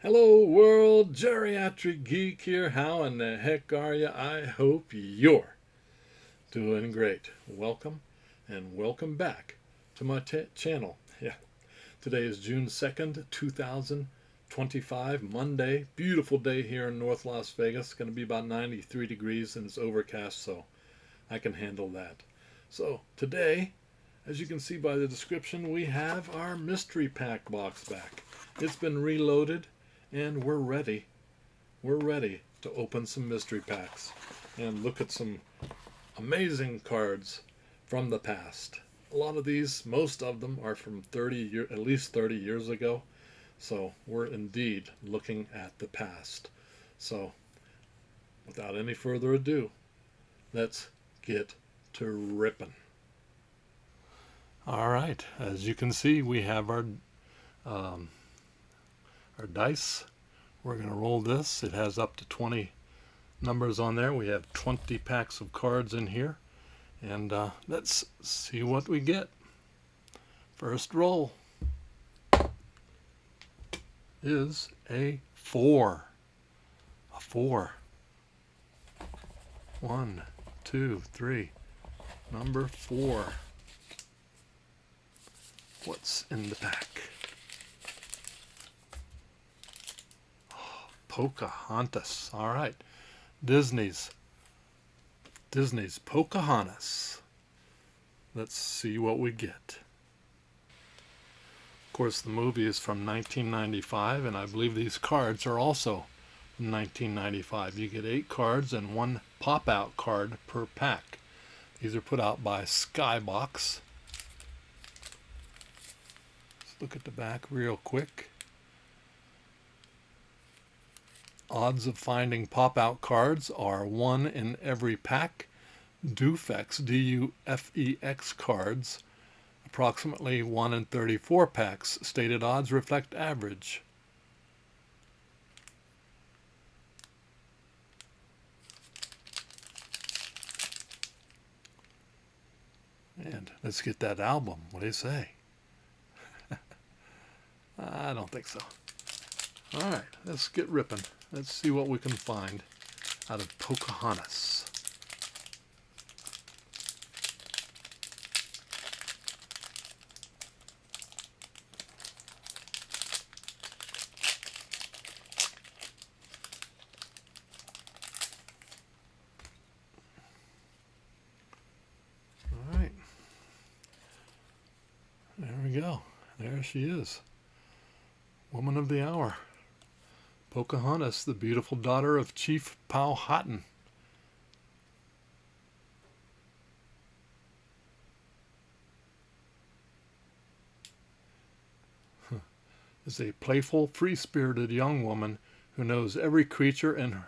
Hello world, Geriatric Geek here. How in the heck are you? I hope you're doing great. Welcome and welcome back to my channel. Yeah, today is June 2nd, 2025, Monday. Beautiful day here in North Las Vegas. Going to be about 93 degrees and it's overcast, so I can handle that. So today, as you can see by the description, we have our mystery pack box back. It's been reloaded and we're ready. We're ready to open some mystery packs and look at some amazing cards from the past. A lot of these, most of them are from at least 30 years ago. So we're indeed looking at the past. So without any further ado, let's get to ripping. All right, as you can see, we have um, our dice. We're going to roll this. It has up to 20 numbers on there. We have 20 packs of cards in here. And let's see what we get. First roll is a 4. A 4. 1, 2, 3. Number 4. What's in the pack? Pocahontas. All right. Disney's Pocahontas. Let's see what we get. Of course, the movie is from 1995, and I believe these cards are also from 1995. You get 8 cards and 1 pop-out card per pack. These are put out by Skybox. Let's look at the back real quick. Odds of finding pop-out cards are 1 in every pack. Dufex, D-U-F-E-X cards, approximately 1 in 34 packs. Stated odds reflect average. And let's get that album. What do you say? I don't think so. All right, let's get ripping. Let's see what we can find out of Pocahontas. All right. There we go. There she is. Woman of the hour. Pocahontas, the beautiful daughter of Chief Powhatan. Is a playful, free-spirited young woman who knows every creature in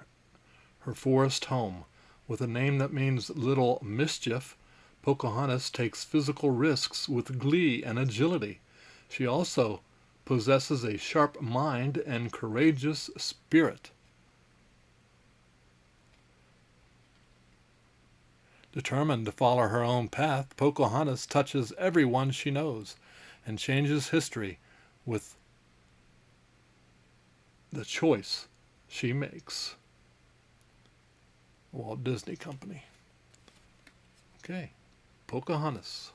her forest home. With a name that means little mischief, Pocahontas takes physical risks with glee and agility. She also possesses a sharp mind and courageous spirit. Determined to follow her own path, Pocahontas touches everyone she knows and changes history with the choice she makes. Walt Disney Company. Okay, Pocahontas.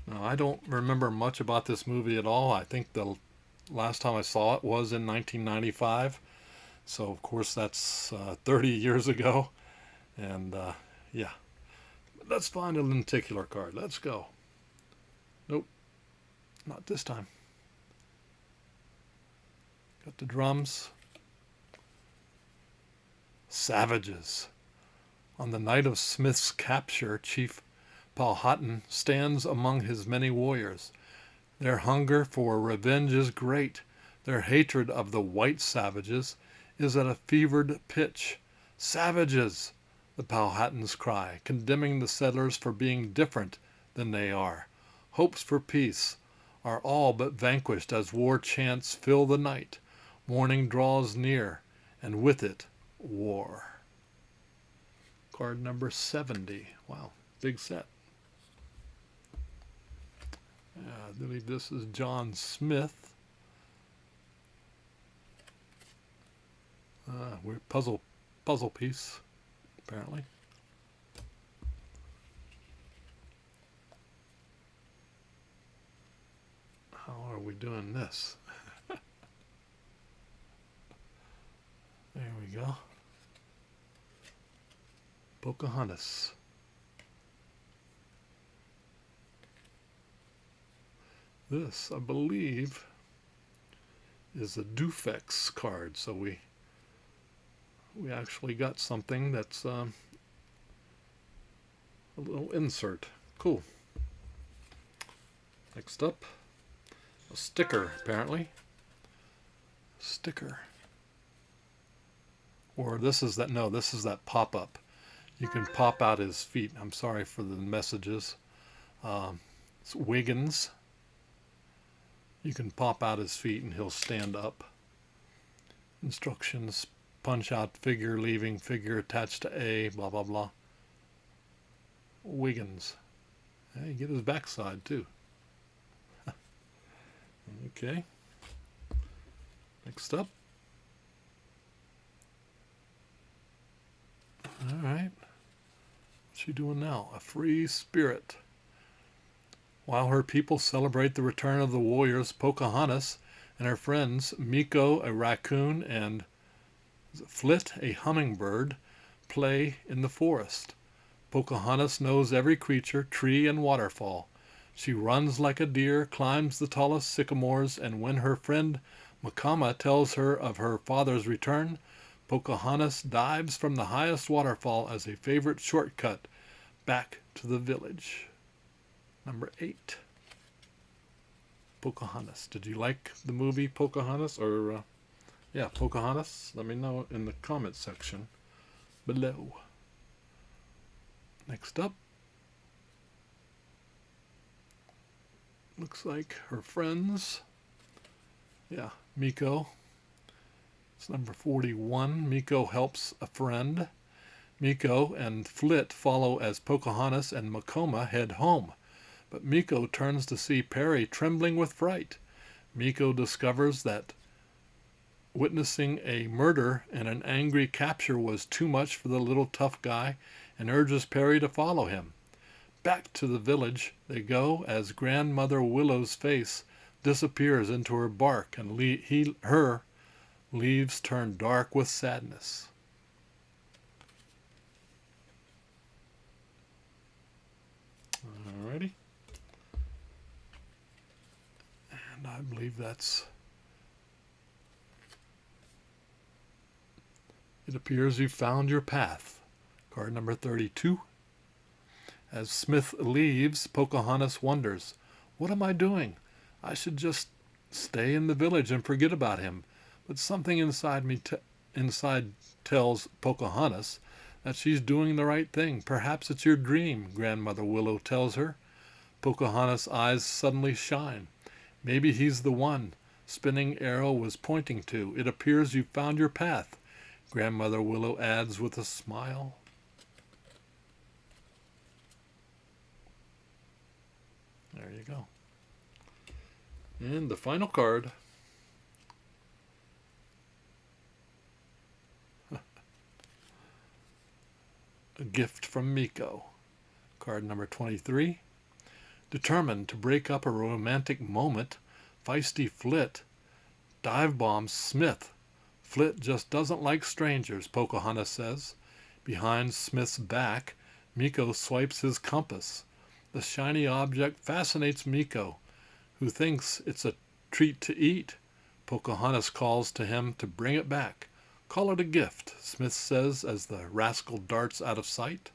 Now, I don't remember much about this movie at all. I think the last time I saw it was in 1995. So, of course, that's 30 years ago. And, yeah. Let's find a lenticular card. Let's go. Nope. Not this time. Got the drums. Savages. On the night of Smith's capture, Chief Powhatan stands among his many warriors. Their hunger for revenge is great. Their hatred of the white savages is at a fevered pitch. Savages! The Powhatans cry, condemning the settlers for being different than they are. Hopes for peace are all but vanquished as war chants fill the night. Morning draws near, and with it, war. Card number 70. Wow, big set. I believe this is John Smith. Weird puzzle piece, apparently. How are we doing this? There we go. Pocahontas. This, I believe, is a Dufex card, so we actually got something that's a little insert. Cool. Next up, a sticker, apparently. Sticker. Or this is that pop-up. You can pop out his feet. I'm sorry for the messages. It's Wiggins. You can pop out his feet and he'll stand up. Instructions: punch out figure, leaving figure attached to A, blah, blah, blah. Wiggins. Hey, get his backside too. Okay. Next up. All right. What's she doing now? A free spirit. While her people celebrate the return of the warriors, Pocahontas and her friends, Miko, a raccoon, and Flit, a hummingbird, play in the forest. Pocahontas knows every creature, tree, and waterfall. She runs like a deer, climbs the tallest sycamores, and when her friend Macama tells her of her father's return, Pocahontas dives from the highest waterfall as a favorite shortcut back to the village. Number 8. Pocahontas. Did you like the movie Pocahontas? Or, yeah, Pocahontas? Let me know in the comment section below. Next up. Looks like her friends. Yeah, Miko. It's number 41. Miko helps a friend. Miko and Flit follow as Pocahontas and Macoma head home. But Miko turns to see Perry trembling with fright. Miko discovers that witnessing a murder and an angry capture was too much for the little tough guy and urges Perry to follow him. Back to the village they go as Grandmother Willow's face disappears into her bark and her leaves turn dark with sadness. Alrighty. And I believe that's... It appears you found your path. Card number 32. As Smith leaves, Pocahontas wonders, what am I doing? I should just stay in the village and forget about him. But something inside me tells Pocahontas that she's doing the right thing. Perhaps it's your dream, Grandmother Willow tells her. Pocahontas' eyes suddenly shine. Maybe he's the one Spinning Arrow was pointing to. It appears you found your path, Grandmother Willow adds with a smile. There you go. And the final card. A gift from Miko. Card number 23. Determined to break up a romantic moment, feisty Flit dive bombs Smith. Flit just doesn't like strangers, Pocahontas says. Behind Smith's back, Miko swipes his compass. The shiny object fascinates Miko, who thinks it's a treat to eat. Pocahontas calls to him to bring it back. Call it a gift, Smith says as the rascal darts out of sight.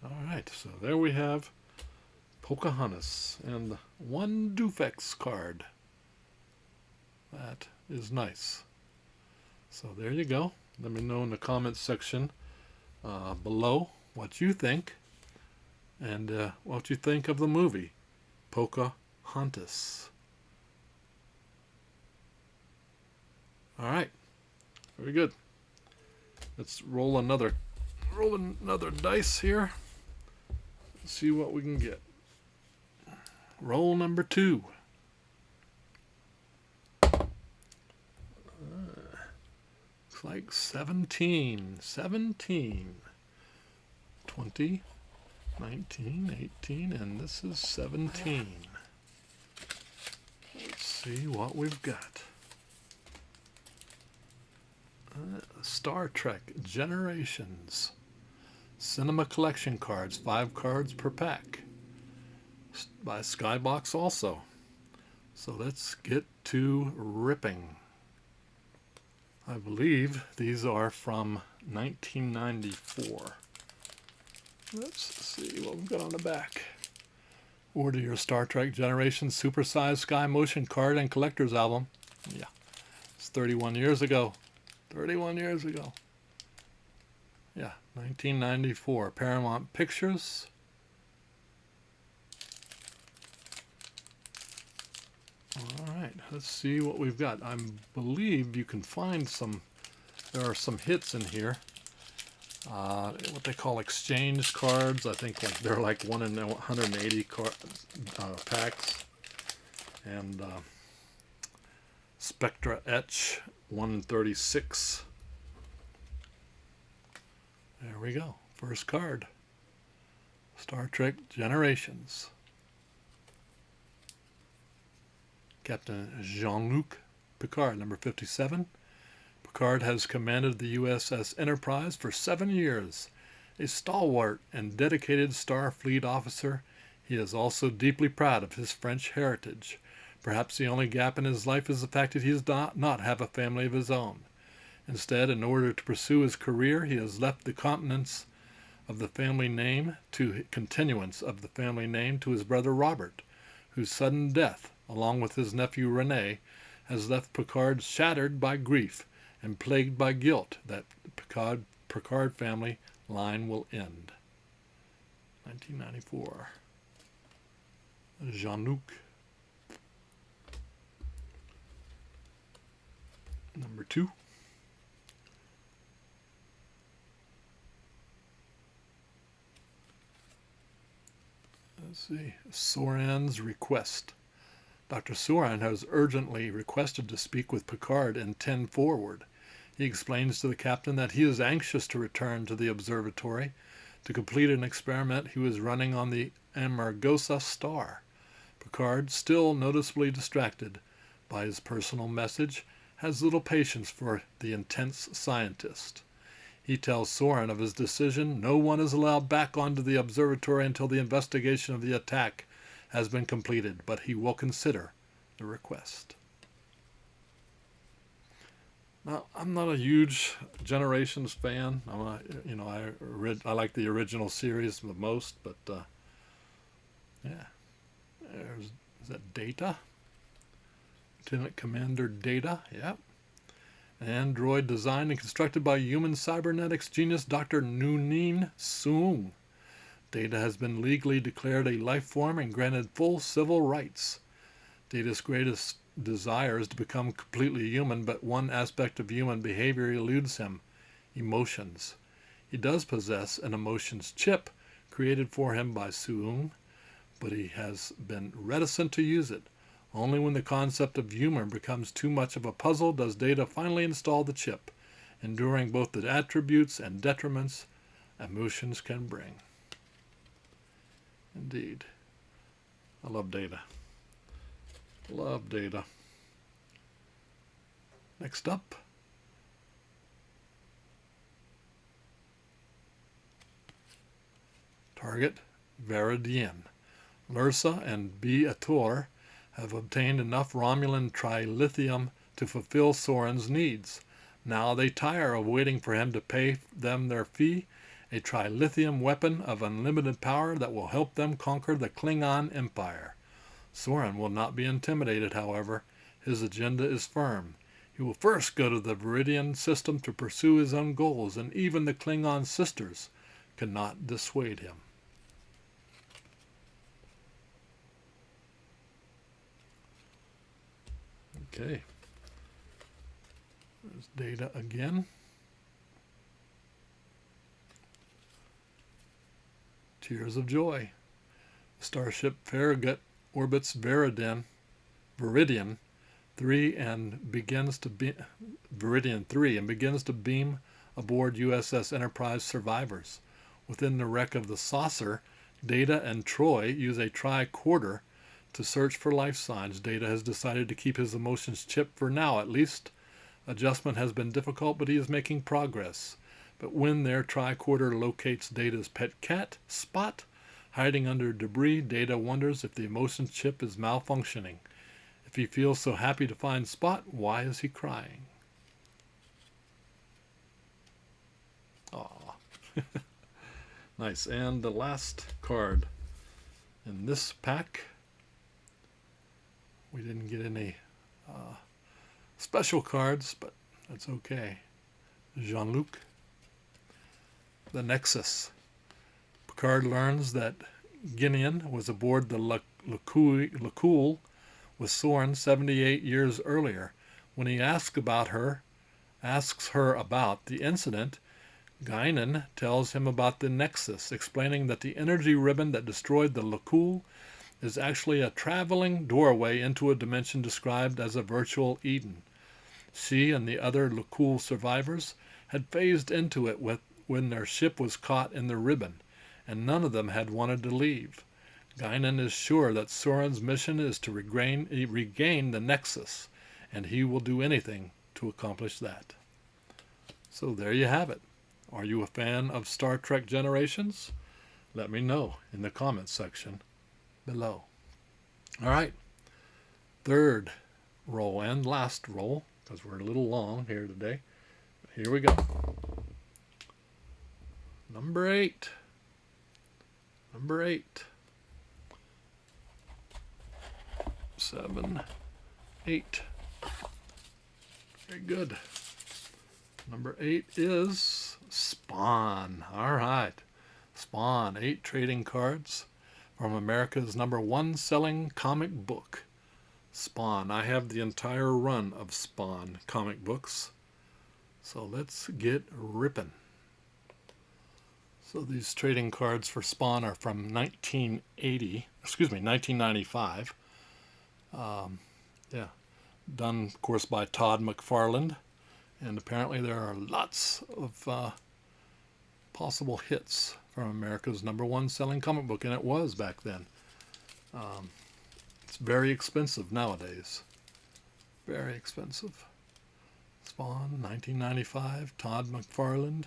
All right, so there we have Pocahontas and one Dufex card. That is nice. So there you go. Let me know in the comments section below what you think and what you think of the movie Pocahontas. All right, very good. Let's roll another dice here. Let's see what we can get. Roll number 2. Looks like 17. 17. 20, 19, 18, and this is 17. Let's see what we've got. Star Trek Generations. Cinema collection cards, 5 cards per pack. By Skybox also. So let's get to ripping. I believe these are from 1994. Let's see what we've got on the back. Order your Star Trek Generations Supersized Sky Motion card and collector's album. Yeah, it's 31 years ago. 31 years ago. Yeah, 1994. Paramount Pictures. All right, let's see what we've got. I believe you can find some, there are some hits in here. What they call exchange cards. I think they're like 1 in 180 packs. And Spectra Etch 1 in 36. There we go. First card. Star Trek Generations. Captain Jean-Luc Picard, number 57. Picard has commanded the USS Enterprise for 7 years. A stalwart and dedicated Starfleet officer, he is also deeply proud of his French heritage. Perhaps the only gap in his life is the fact that he does not have a family of his own. Instead, in order to pursue his career, he has left the continuance of the family name to his brother Robert, whose sudden death, along with his nephew Rene, has left Picard shattered by grief and plagued by guilt that Picard family line will end. 1994. Jean-Luc. Number 2. Let's see. Soran's request. Dr. Soran has urgently requested to speak with Picard in 10 Forward. He explains to the captain that he is anxious to return to the observatory to complete an experiment he was running on the Amargosa star. Picard, still noticeably distracted by his personal message, has little patience for the intense scientist. He tells Soran of his decision. No one is allowed back onto the observatory until the investigation of the attack has been completed, but he will consider the request. Now, I'm not a huge Generations fan. I'm not, I like the original series the most, but yeah. Is that Data? Lieutenant Commander Data, yep. An android designed and constructed by human cybernetics genius Dr. Noonin Soong. Data has been legally declared a life form and granted full civil rights. Data's greatest desire is to become completely human, but one aspect of human behavior eludes him: emotions. He does possess an emotions chip created for him by Soong, but he has been reticent to use it. Only when the concept of humor becomes too much of a puzzle does Data finally install the chip, enduring both the attributes and detriments emotions can bring. Indeed. I love Data. Love Data. Next up. Target Veridian. Lursa and Beator have obtained enough Romulan trilithium to fulfill Soran's needs. Now they tire of waiting for him to pay them their fee, a trilithium weapon of unlimited power that will help them conquer the Klingon Empire. Soran will not be intimidated, however. His agenda is firm. He will first go to the Veridian system to pursue his own goals, and even the Klingon sisters cannot dissuade him. Okay. There's Data again. Tears of Joy. Starship Farragut orbits Viridian 3 and begins to beam aboard USS Enterprise survivors. Within the wreck of the saucer, Data and Troy use a tricorder to search for life signs. Data has decided to keep his emotions chip for now at least. Adjustment has been difficult, but he is making progress. But when their tricorder locates Data's pet cat, Spot, hiding under debris, Data wonders if the emotions chip is malfunctioning. If he feels so happy to find Spot, why is he crying? Aw. Nice. And the last card in this pack, we didn't get any special cards, but that's okay. Jean-Luc. The Nexus. Picard learns that Guinan was aboard the Lacoule with Soren 78 years earlier. When he asks her about the incident, Guinan tells him about the Nexus, explaining that the energy ribbon that destroyed the Lacoule is actually a traveling doorway into a dimension described as a virtual Eden. She and the other Lacoule survivors had phased into it when their ship was caught in the ribbon, and none of them had wanted to leave. Guinan is sure that Soren's mission is to regain the Nexus, and he will do anything to accomplish that. So there you have it. Are you a fan of Star Trek Generations? Let me know in the comments section below. All right, third roll and last roll, because we're a little long here today. Here we go. Number 8. Number 8. 7, 8. Very good. Number 8 is Spawn. All right. Spawn, 8 trading cards from America's #1 selling comic book, Spawn. I have the entire run of Spawn comic books. So let's get ripping. So these trading cards for Spawn are from 1995. Yeah, done, of course, by Todd McFarlane. And apparently there are lots of possible hits from America's #1 selling comic book, and it was back then. It's very expensive nowadays. Very expensive. Spawn, 1995, Todd McFarlane.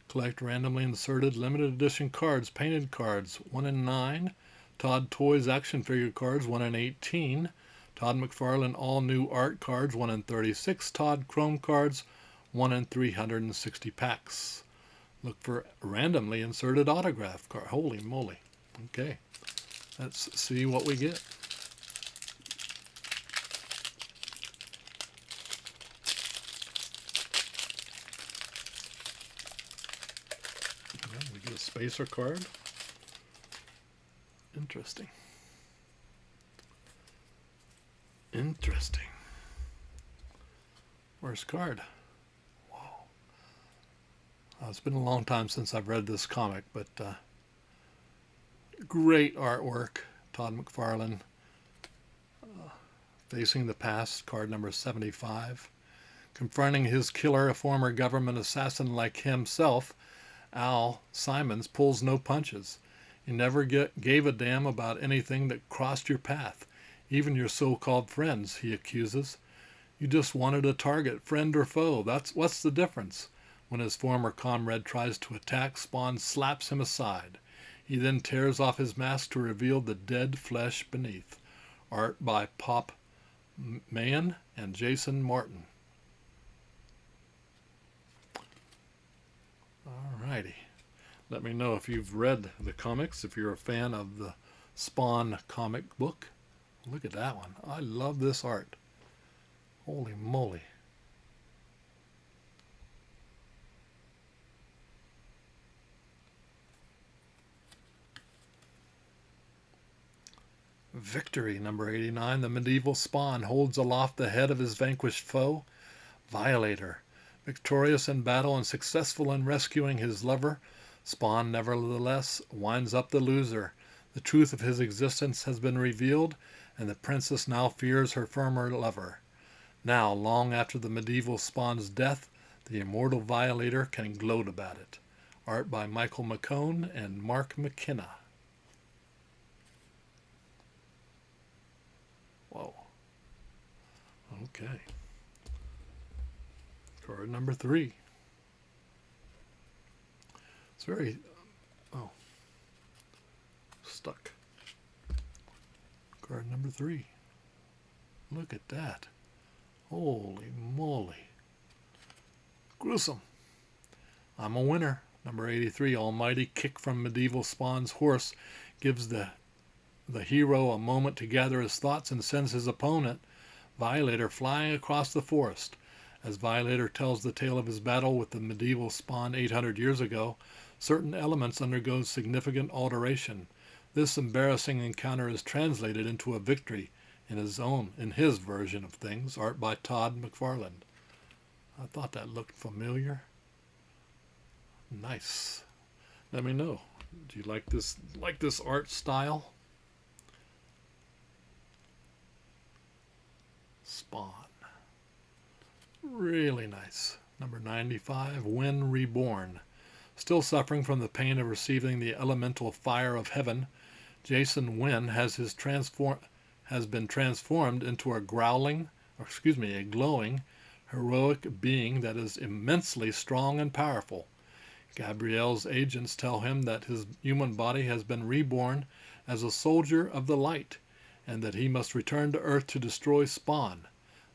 Collect randomly inserted limited edition cards, painted cards, 1 in 9. Todd Toys action figure cards, 1 in 18. Todd McFarlane all new art cards, 1 in 36. Todd Chrome cards, 1 in 360 packs. Look for randomly inserted autograph card. Holy moly. Okay, let's see what we get. We get a spacer card. Interesting. Interesting. First card. Wow. It's been a long time since I've read this comic, but great artwork. Todd McFarlane. Facing the Past, card number 75. Confronting his killer, a former government assassin like himself, Al Simons pulls no punches. You never gave a damn about anything that crossed your path, even your so-called friends, he accuses. You just wanted a target, friend or foe. What's the difference? When his former comrade tries to attack, Spawn slaps him aside. He then tears off his mask to reveal the dead flesh beneath. Art by Pop Mahan and Jason Martin. Alrighty. Let me know if you've read the comics, if you're a fan of the Spawn comic book. Look at that one. I love this art. Holy moly. Victory, number 89. The medieval Spawn holds aloft the head of his vanquished foe, Violator. Victorious in battle and successful in rescuing his lover, Spawn, nevertheless, winds up the loser. The truth of his existence has been revealed, and the princess now fears her former lover. Now, long after the medieval Spawn's death, the immortal Violator can gloat about it. Art by Michael McCone and Mark McKenna. Whoa. Okay. Card number 3. It's very... Oh. Stuck. Card number 3. Look at that. Holy moly. Gruesome. I'm a winner. Number 83. Almighty kick from medieval Spawn's horse gives the hero a moment to gather his thoughts and sends his opponent, Violator, flying across the forest. As Violator tells the tale of his battle with the medieval Spawn 800 years ago, certain elements undergo significant alteration. This embarrassing encounter is translated into a victory in his version of things. Art by Todd McFarlane. I thought that looked familiar. Nice. Let me know. Do you like this art style? Spawn. Really nice. Number 95, When Reborn. Still suffering from the pain of receiving the elemental fire of heaven, Jason Wynn has been transformed into a glowing, heroic being that is immensely strong and powerful. Gabrielle's agents tell him that his human body has been reborn as a soldier of the light, and that he must return to Earth to destroy Spawn,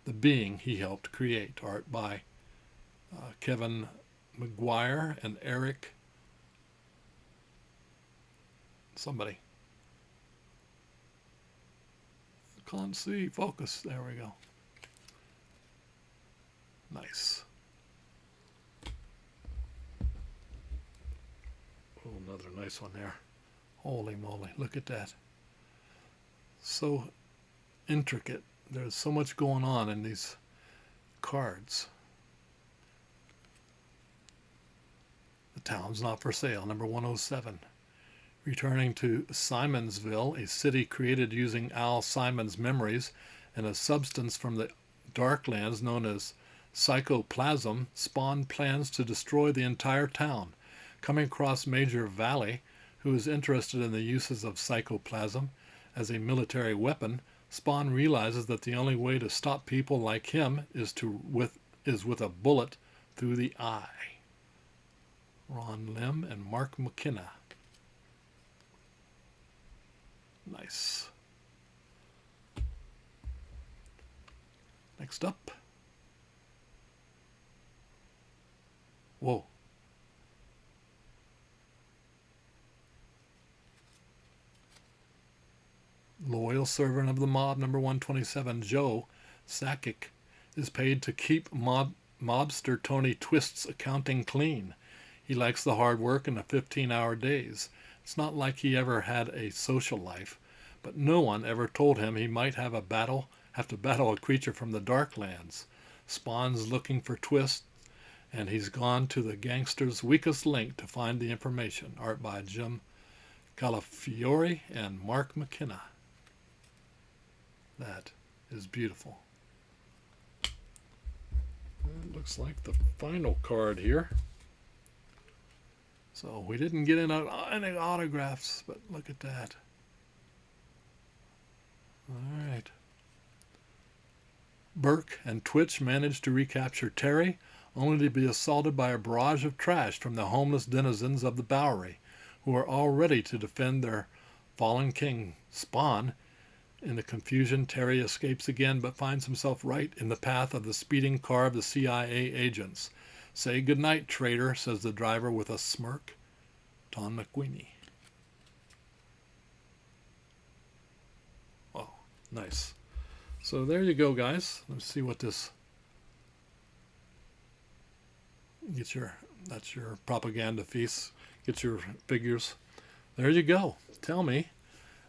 the being he helped create. Art by Kevin McGuire and Eric somebody. Can't see. Focus. There we go. Nice. Oh, another nice one there. Holy moly. Look at that. So intricate. There's so much going on in these cards. The town's not for sale. Number 107. Returning to Simonsville, a city created using Al Simon's memories and a substance from the Darklands known as psychoplasm, Spawn plans to destroy the entire town. Coming across Major Valley, who is interested in the uses of psychoplasm as a military weapon, Spawn realizes that the only way to stop people like him is with a bullet through the eye. Ron Lim and Mark McKenna. Nice. Next up. Whoa. Loyal servant of the mob, number 127, Joe Sakic, is paid to keep mobster Tony Twist's accounting clean. He likes the hard work and the 15-hour days. It's not like he ever had a social life, but no one ever told him he might have to battle a creature from the Darklands. Spawn's looking for Twist, and he's gone to the gangster's weakest link to find the information. Art by Jim Calafiore and Mark McKenna. That is beautiful. It looks like the final card here. So we didn't get any autographs, but look at that. All right. Burke and Twitch managed to recapture Terry, only to be assaulted by a barrage of trash from the homeless denizens of the Bowery, who are all ready to defend their fallen king, Spawn. In the confusion, Terry escapes again, but finds himself right in the path of the speeding car of the CIA agents. Say goodnight, traitor, says the driver with a smirk. Tom McQueenie. Oh, nice. So there you go, guys. Let's see what this... That's your propaganda feast. Get your figures. There you go. Tell me,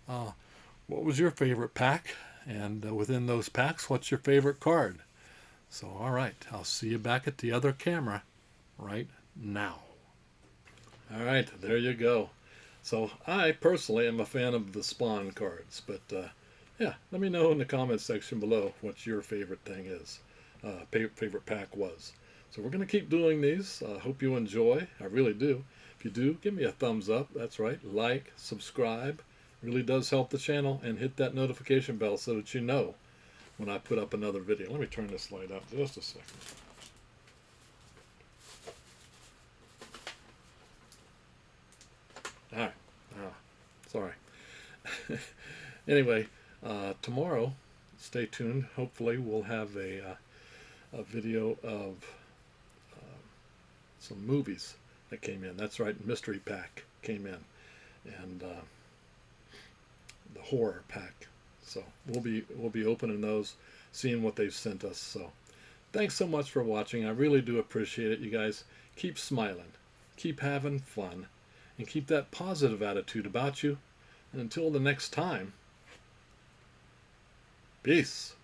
what was your favorite pack? And within those packs, what's your favorite card? So, all right. I'll see you back at the other camera right now. All right, there you go. So I personally am a fan of the Spawn cards, but yeah, let me know in the comments section below what your favorite thing is, favorite pack was. So we're going to keep doing these. Hope you enjoy. I really do. If you do, give me a thumbs up. That's right. Like, subscribe. Really does help the channel, and hit that notification bell so that you know when I put up another video. Let me turn this light up just a second. All right. Sorry. Anyway, tomorrow, stay tuned. Hopefully, we'll have a video of some movies that came in. That's right, mystery pack came in, and the horror pack. So we'll be opening those, seeing what they've sent us. So thanks so much for watching. I really do appreciate it. You guys keep smiling, keep having fun, and keep that positive attitude about you. And until the next time, peace.